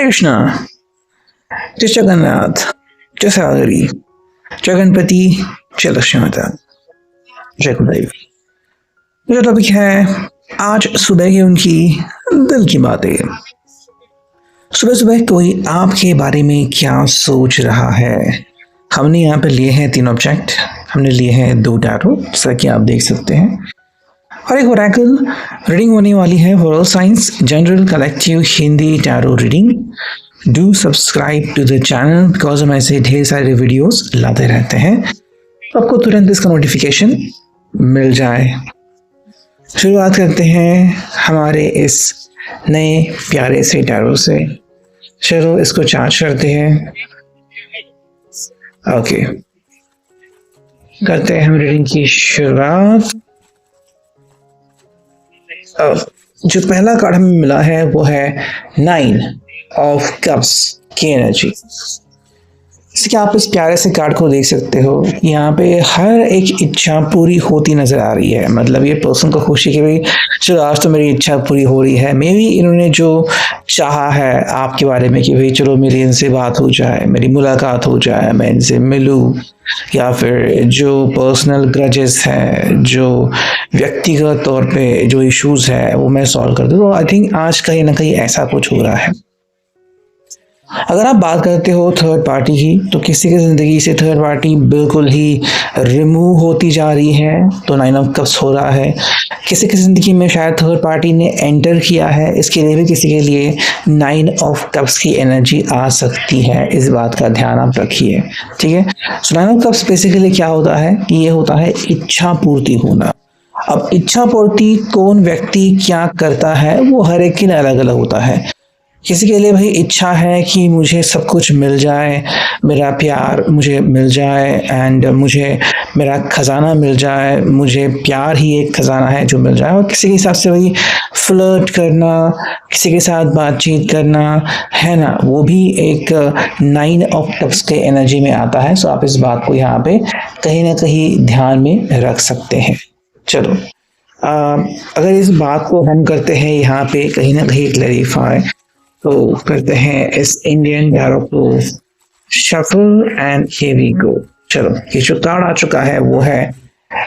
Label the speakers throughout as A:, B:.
A: हरे कृष्णा, जय जगन्नाथ, जय सागरी, जय गणपति, जय लक्ष्मी माता, जय कुलदेवी। मेरा टॉपिक है आज सुबह की उनकी दिल की बातें। सुबह सुबह कोई आपके बारे में क्या सोच रहा है। हमने यहाँ पे लिए हैं 3 ऑब्जेक्ट। हमने लिए हैं 2 टैरो, जैसा कि आप देख सकते हैं, और एक ओरेकल। रीडिंग होने वाली है world science general collective Hindi tarot reading. Do subscribe to the channel because हम ऐसे ढेर सारे वीडियोस लाते रहते हैं, आपको तुरंत इसका नोटिफिकेशन मिल जाए। शुरुआत करते हैं हमारे इस नए प्यारे से टैरो से। चलो इसको चार्ज करते हैं। ओके, करते हैं हम रीडिंग की शुरुआत। जो पहला कार्ड हमें मिला है वो है 9 ऑफ कप्स की एनर्जी। जैसे कि आप इस प्यारे से कार्ड को देख सकते हो, यहाँ पे हर एक इच्छा पूरी होती नजर आ रही है। मतलब ये पर्सन को खुशी कि भाई चलो आज तो मेरी इच्छा पूरी हो रही है। मे बी इन्होंने जो चाहा है आपके बारे में कि भाई चलो मेरी इनसे बात हो जाए, मेरी मुलाकात हो जाए, मैं इनसे मिलूं, या फिर जो पर्सनल ग्रजेस है, जो व्यक्तिगत तौर पे जो इश्यूज है वो मैं सॉल्व कर दूँ। तो आई थिंक आज कहीं ना कहीं ऐसा कुछ हो रहा है। अगर आप बात करते हो थर्ड पार्टी की, तो किसी की ज़िंदगी से थर्ड पार्टी बिल्कुल ही रिमूव होती जा रही है, तो 9 ऑफ कप्स हो रहा है। किसी की ज़िंदगी में शायद थर्ड पार्टी ने एंटर किया है, इसके लिए भी किसी के लिए 9 ऑफ कप्स की एनर्जी आ सकती है। इस बात का ध्यान आप रखिए, ठीक है। सो 9 ऑफ कप्स बेसिकली क्या होता है कि ये होता है इच्छा पूर्ति होना। अब इच्छा पूर्ति कौन व्यक्ति क्या करता है वो हर एक के लिए अलग अलग होता है। किसी के लिए भाई इच्छा है कि मुझे सब कुछ मिल जाए, मेरा प्यार मुझे मिल जाए, एंड मुझे मेरा खजाना मिल जाए, मुझे प्यार ही एक खजाना है जो मिल जाए। और किसी के हिसाब से भाई फ्लर्ट करना, किसी के साथ बातचीत करना है ना, वो भी एक 9 ऑफ कप्स के एनर्जी में आता है। सो आप इस बात को यहाँ पे कहीं ना कहीं ध्यान में रख सकते हैं। चलो अगर इस बात को हम करते हैं यहाँ पे कहीं ना कहीं क्लैरिफाई, तो करते हैं इस इंडियन टैरो को shuffle and here we go. चलो ये जो कार्ड आ चुका है वो है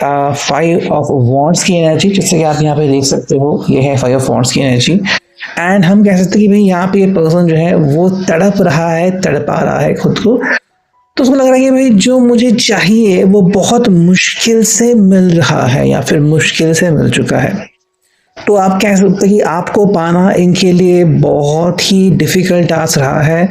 A: 5 ऑफ वॉन्ड्स की एनर्जी। जैसे कि आप यहाँ पे देख सकते हो, ये है 5 ऑफ वॉन्ड्स की एनर्जी। एंड हम कह सकते हैं कि भाई यहाँ पे ये पर्सन जो है वो तड़प रहा है, तड़पा रहा है खुद को। तो उसको लग रहा है कि भाई जो मुझे चाहिए वो बहुत मुश्किल से मिल रहा है या फिर मुश्किल से मिल चुका है। तो आप कह सकते हैं कि आपको पाना इनके लिए बहुत ही डिफिकल्ट टास्क रहा है,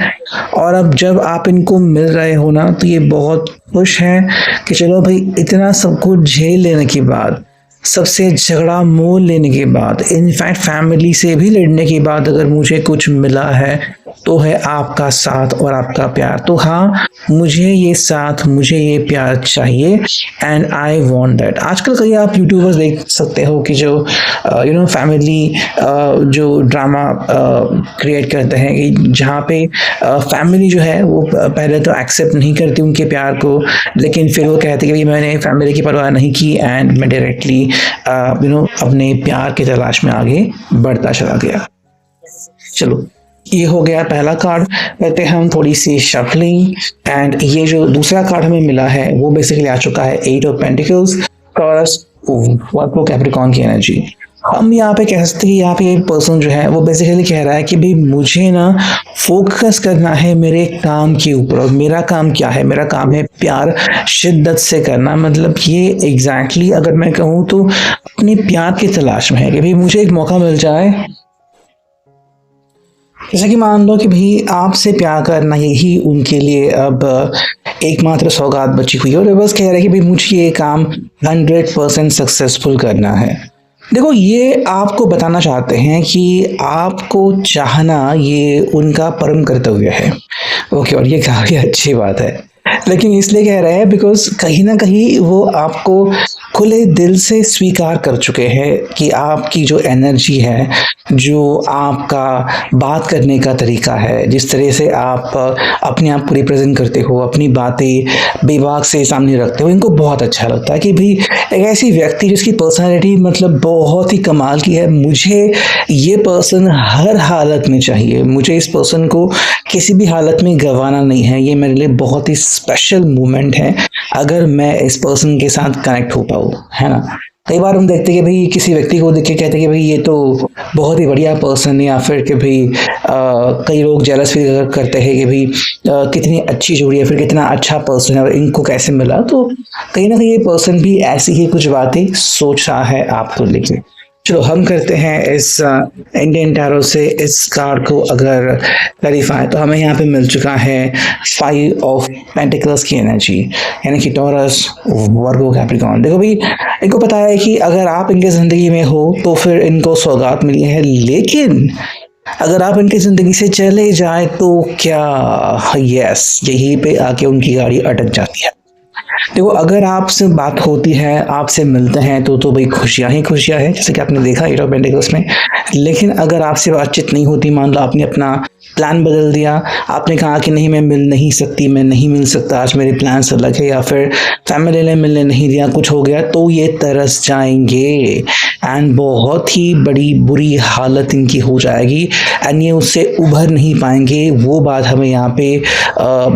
A: और अब जब आप इनको मिल रहे हो ना, तो ये बहुत खुश हैं कि चलो भाई इतना सब कुछ झेल लेने के बाद, सबसे झगड़ा मोल लेने के बाद, इनफैक्ट फैमिली से भी लड़ने के बाद अगर मुझे कुछ मिला है तो है आपका साथ और आपका प्यार। तो हाँ, मुझे ये साथ, मुझे ये प्यार चाहिए एंड आई वांट दैट। आजकल कई आप यूट्यूबर्स देख सकते हो कि जो फैमिली जो ड्रामा क्रिएट करते हैं कि जहाँ पे फैमिली जो है वो पहले तो एक्सेप्ट नहीं करती उनके प्यार को, लेकिन फिर वो कहते हैं कि मैंने फैमिली की परवाह नहीं की एंड मैं डायरेक्टली अपने प्यार की तलाश में आगे बढ़ता चला गया। चलो ये हो गया पहला कार्ड। कहते हैं हम थोड़ी सी शफलिंग, एंड ये जो दूसरा कार्ड हमें मिला है वो बेसिकली आ चुका है 8 of pentacles, taurus, Virgo, Capricorn की एनर्जी। हम यहाँ पे कह सकते हैं कि यहाँ पे एक पर्सन जो है वो बेसिकली कह रहा है कि भाई मुझे ना फोकस करना है मेरे काम के ऊपर, और मेरा काम क्या है, मेरा काम है प्यार शिद्दत से करना। मतलब ये एग्जैक्टली अगर मैं कहूँ तो अपने प्यार की तलाश में है कि भाई मुझे एक मौका मिल जाए। जैसे कि मान लो कि भाई आपसे प्यार करना यही उनके लिए अब एकमात्र सौगात बची हुई है, और बस कह रहे हैं कि भाई मुझे ये काम 100% सक्सेसफुल करना है। देखो ये आपको बताना चाहते हैं कि आपको चाहना ये उनका परम कर्तव्य है। ओके, और ये काफ़ी अच्छी बात है। लेकिन इसलिए कह रहे हैं बिकॉज़ कहीं न कहीं वो आपको खुले दिल से स्वीकार कर चुके हैं कि आपकी जो एनर्जी है, जो आपका बात करने का तरीका है, जिस तरह से आप अपने आप को रिप्रेज़ेंट करते हो, अपनी बातें बेबाक से सामने रखते हो, इनको बहुत अच्छा लगता है कि भई एक ऐसी व्यक्ति जिसकी पर्सनैलिटी मतलब बहुत ही कमाल की है, मुझे ये पर्सन हर हालत में चाहिए। मुझे इस पर्सन को किसी भी हालत में गँवाना नहीं है। ये मेरे लिए बहुत ही स्पेशल मोमेंट है, अगर मैं इस पर्सन के साथ कनेक्ट हो पाऊँ, है ना? कई बार हम देखते हैं कि भई किसी व्यक्ति को देख के कहते हैं कि भई ये तो बहुत ही बढ़िया पर्सन है, या फिर कि भई कई लोग जेलस फ़ील करते हैं कि भई कितनी अच्छी जोड़ी है, फिर कितना अच्छा पर्सन है और इनको कैसे मिला? तो कहीं न कहीं ये पर्सन भी ऐसी ही कुछ बातें सोच रहा है आपको लेके। चलो हम करते हैं इस इंडियन टैरो से इस कार्ड को अगर क्लैरिफाई, तो हमें यहाँ पे मिल चुका है 5 ऑफ पेंटिकल्स की एनर्जी, यानी कि टॉरस, वर्गो, कैप्रिकॉर्न। देखो भाई, इनको पता है कि अगर आप इनके ज़िंदगी में हो तो फिर इनको सौगात मिली है, लेकिन अगर आप इनकी ज़िंदगी से चले जाए तो क्या? यस, यहीं पे आके उनकी गाड़ी अटक जाती है। देखो, अगर आपसे बात होती है, आपसे मिलते हैं तो भाई खुशियाँ ही खुशियाँ हैं, जैसे कि आपने देखा एट ऑफ पेंटिकल्स में। लेकिन अगर आपसे बातचीत नहीं होती, मान लो आपने अपना प्लान बदल दिया, आपने कहा कि नहीं मैं मिल नहीं सकती, मैं नहीं मिल सकता, आज मेरे प्लान्स अलग है, या फिर फैमिली ने मिलने नहीं दिया, कुछ हो गया, तो ये तरस जाएँगे एंड बहुत ही बड़ी बुरी हालत इनकी हो जाएगी एंड ये उससे उभर नहीं पाएँगे। वो बात हमें यहाँ पे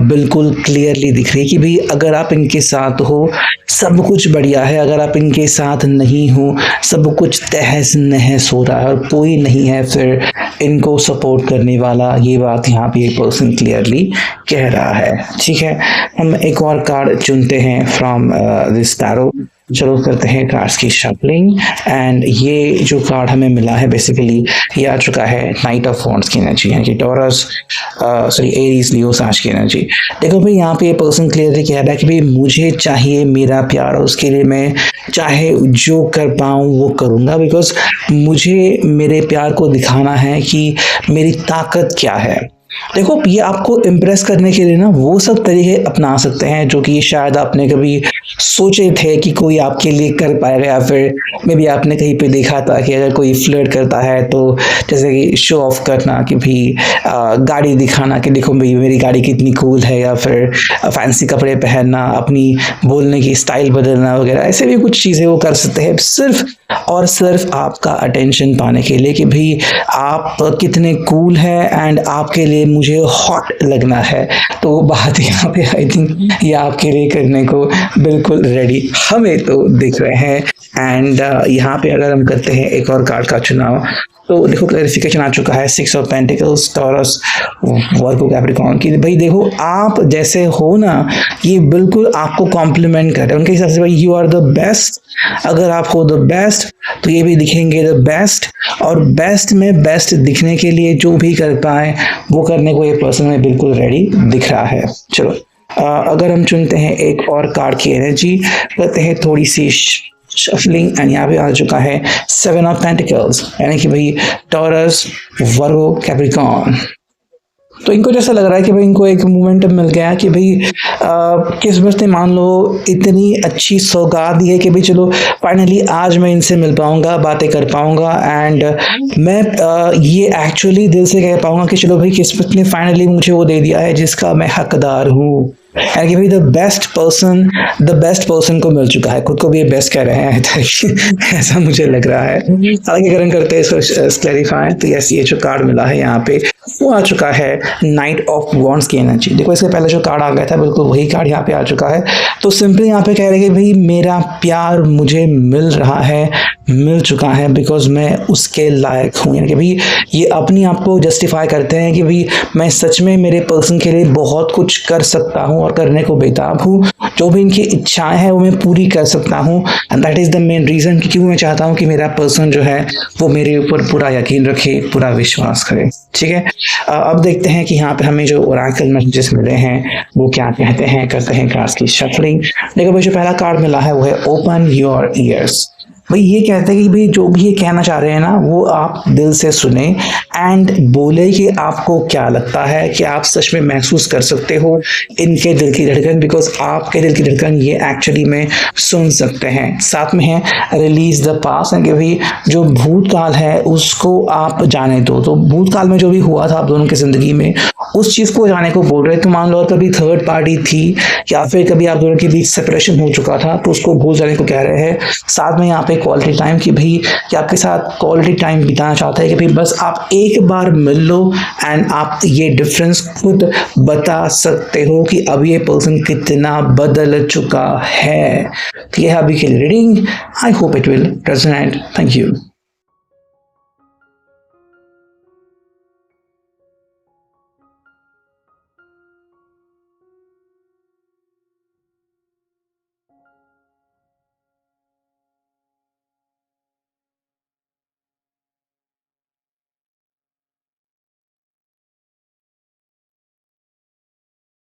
A: बिल्कुल क्लियरली दिख रही है कि भई अगर आप इनके साथ हो, सब कुछ बढ़िया है, अगर आप इनके साथ नहीं हो, सब कुछ तहस-नहस हो रहा है और कोई नहीं है फिर इनको सपोर्ट करने वाला। ये बात यहाँ पे ये पर्सन क्लियरली कह रहा है। ठीक है, हम एक और कार्ड चुनते हैं फ्रॉम दिस टैरो। चलो करते हैं कार्ड्स की शफलिंग एंड ये जो कार्ड हमें मिला है बेसिकली ये आ चुका है नाइट ऑफ वॉन्ड्स की एनर्जी, यानी कि टॉरस सॉरी एरीज, लियो, साज की एनर्जी। देखो भाई, यहाँ पे ये पर्सन क्लियरली कह रहा है कि भाई मुझे चाहिए मेरा प्यार और उसके लिए मैं चाहे जो कर पाऊँ वो करूँगा, बिकॉज मुझे मेरे प्यार को दिखाना है कि मेरी ताकत क्या है। देखो, ये आपको इम्प्रेस करने के लिए ना वो सब तरीके अपना सकते हैं जो कि शायद आपने कभी सोचे थे कि कोई आपके लिए कर पाएगा, या फिर मे बी आपने कहीं पे देखा था कि अगर कोई फ्लर्ट करता है तो जैसे कि शो ऑफ करना कि भी गाड़ी दिखाना कि देखो भाई मेरी गाड़ी कितनी कूल है, या फिर फैंसी कपड़े पहनना, अपनी बोलने की स्टाइल बदलना वगैरह, ऐसे भी कुछ चीज़ें वो कर सकते हैं सिर्फ और सिर्फ आपका अटेंशन पाने के लिए कि भाई आप कितने कूल है एंड आपके लिए मुझे हॉट लगना है। तो बात यहाँ पे आई थिंक ये आपके लिए करने को बिल्कुल रेडी हमें तो दिख रहे हैं। एंड यहाँ पे अगर हम करते हैं एक और कार्ड का चुनाव, तो देखो क्लैरिफिकेशन आ चुका है 6 of pentacles, taurus, Virgo, Capricorn की। भाई देखो, आप जैसे हो ना, ये बिल्कुल आपको कॉम्प्लीमेंट कर रहे हैं उनके हिसाब से, भाई यू आर द बेस्ट। अगर आप हो द बेस्ट तो ये भी दिखेंगे द बेस्ट, और बेस्ट में बेस्ट दिखने के लिए जो भी कर पाए वो करने को ये पर्सन में बिल्कुल रेडी दिख रहा है। चलो अगर हम चुनते हैं एक और कार्ड की एनर्जी, करते हैं थोड़ी सी शफलिंग एंड यहाँ पे आ चुका है 7 ऑफ पेंटिकल्स, यानी कि भाई टॉरस, वर्गो, कैप्रिकॉर्न। तो इनको जैसा लग रहा है कि भाई इनको एक मोमेंटम मिल गया कि भाई किस्मत ने मान लो इतनी अच्छी सौगात दी है कि भाई चलो फाइनली आज मैं इनसे मिल पाऊंगा, बातें कर पाऊंगा एंड मैं ये एक्चुअली दिल से कह पाऊंगा कि चलो भाई किस्मत ने फाइनली मुझे वो दे दिया है जिसका मैं हकदार हूँ। यानी कि भाई द बेस्ट पर्सन को मिल चुका है, खुद को भी ये बेस्ट कह रहे हैं ऐसा मुझे लग रहा है। हालांकि अगर हम करते हैं इसको क्लैरिफाई, तो यस, ये जो कार्ड मिला है यहाँ पे वो आ चुका है नाइट ऑफ वॉन्ड्स की एनर्जी। देखो, इसके पहले जो कार्ड आ गया था बिल्कुल वही कार्ड यहाँ पे आ चुका है। तो सिंपली यहाँ पे कह रहे हैं कि भाई मेरा प्यार मुझे मिल रहा है, मिल चुका है, बिकॉज मैं उसके लायक हूँ। यानी कि भाई ये अपनी आप को जस्टिफाई करते हैं कि भाई मैं सच में मेरे पर्सन के लिए बहुत कुछ कर सकता हूँ और करने को बेताब हूँ, जो भी इनकी इच्छाएं हैं वो मैं पूरी कर सकता हूँ and that is the main reason कि क्यों मैं चाहता हूँ कि मेरा पर्सन जो है वो मेरे ऊपर पूरा यकीन रखे, पूरा विश्वास करे। ठीक है, अब देखते हैं कि यहाँ पे हमें जो ओरेकल मैसेजेस मिले हैं वो क्या कहते हैं। करते हैं कार्ड्स की शफलिंग। देखो भाई, जो पहला कार्ड मिला है वो है ओपन योर ईयर्स। भाई ये कहते हैं कि भाई जो भी ये कहना चाह रहे हैं ना वो आप दिल से सुने एंड बोले कि आपको क्या लगता है, कि आप सच में महसूस कर सकते हो इनके दिल की धड़कन, बिकॉज आपके दिल की धड़कन ये एक्चुअली में सुन सकते हैं। साथ में है रिलीज द पास्ट, कि भाई जो भूतकाल है उसको आप जाने दो। तो भूतकाल में जो भी हुआ था आप दोनों की जिंदगी में उस चीज को जाने को बोल रहे हैं। तो मान लो कभी थर्ड पार्टी थी या फिर कभी आप दोनों के बीच सेपरेशन हो चुका था तो उसको भूल जाने को कह रहे हैं। साथ में यहाँ पे क्वालिटी टाइम, कि भाई कि आपके साथ क्वालिटी टाइम बिताना चाहता है, कि भाई बस आप एक बार मिल लो एंड आप ये डिफरेंस खुद बता सकते हो कि अब ये पर्सन कितना बदल चुका है। तो ये है अभी के लिए reading. I hope it will resonate. Thank you.